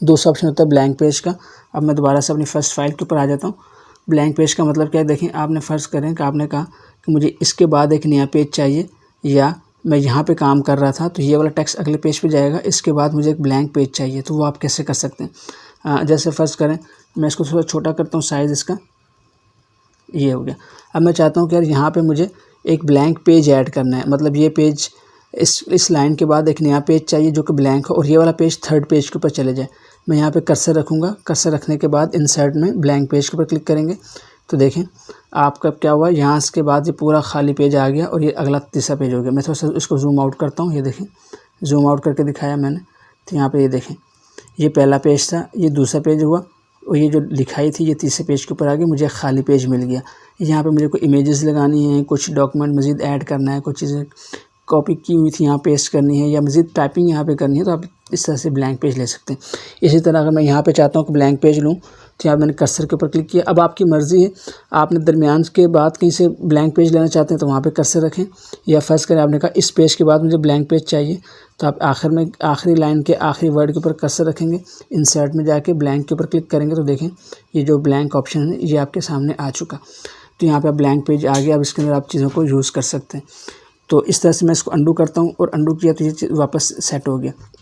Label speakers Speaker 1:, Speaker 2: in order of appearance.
Speaker 1: दूसरा ऑप्शन होता है ब्लैंक पेज का। अब मैं दोबारा से अपनी फर्स्ट फाइल के ऊपर आ जाता हूँ। ब्लैंक पेज का मतलब क्या है, देखें आपने फ़र्ज़ करें कि आपने कहा कि मुझे इसके बाद एक नया पेज चाहिए, या मैं यहाँ पे काम कर रहा था तो ये वाला टेक्स्ट अगले पेज पे जाएगा, इसके बाद मुझे एक ब्लैंक पेज चाहिए, तो वो आप कैसे कर सकते हैं। जैसे फ़र्ज़ करें मैं इसको थोड़ा छोटा करता हूँ साइज़ इसका, ये हो गया। अब मैं चाहता हूँ कि यार यहाँ पे मुझे एक ब्लैंक पेज ऐड करना है, मतलब ये पेज इस लाइन के बाद एक नया पेज चाहिए जो कि ब्लैंक हो, और ये वाला पेज थर्ड पेज के ऊपर चले जाए। मैं यहाँ पे कर्सर रखूँगा, कर्सर रखने के बाद इंसर्ट में ब्लैंक पेज के ऊपर क्लिक करेंगे तो देखें आपका क्या हुआ, यहाँ इसके बाद ये पूरा खाली पेज आ गया और ये अगला तीसरा पेज हो गया। मैं थोड़ा सा इसको जूम आउट करता हूँ, ये देखें जूम आउट करके दिखाया मैंने, तो यहाँ पे ये देखें ये पहला पेज था, ये दूसरा पेज हुआ, और ये जो लिखाई थी ये तीसरे पेज के ऊपर आ गई, मुझे खाली पेज मिल गया। यहाँ पे मुझे कोई इमेजेस लगानी है, कुछ डॉक्यूमेंट मज़ीद ऐड करना है, कुछ चीज़ें कॉपी की हुई थी यहाँ पेस्ट करनी है, या मज़ीद टाइपिंग यहाँ पे करनी है, तो आप इस तरह से ब्लैंक पेज ले सकते हैं। इसी तरह अगर मैं यहाँ पे चाहता हूँ कि ब्लैंक पेज लूँ, तो यहाँ मैंने कर्सर के ऊपर क्लिक किया। अब आपकी मर्ज़ी है, आपने दरमियान के बाद कहीं से ब्लैंक पेज लेना चाहते हैं तो वहाँ पे कर्सर रखें, या फ़र्ज़ करें आपने कहा इस पेज के बाद मुझे ब्लैंक पेज चाहिए, तो आप आखिर में आखिरी लाइन के आखिरी वर्ड के ऊपर कर्सर रखेंगे, इंसर्ट में जाके ब्लैंक के ऊपर क्लिक करेंगे तो देखें ये जो ब्लैंक ऑप्शन है ये आपके सामने आ चुका। तो यहाँ पे ब्लैंक पेज आ गया। अब इसके अंदर आप चीज़ों को यूज़ कर सकते हैं। तो इस तरह से मैं इसको अंडू करता हूँ, और अंडू किया तो ये वापस सेट हो गया।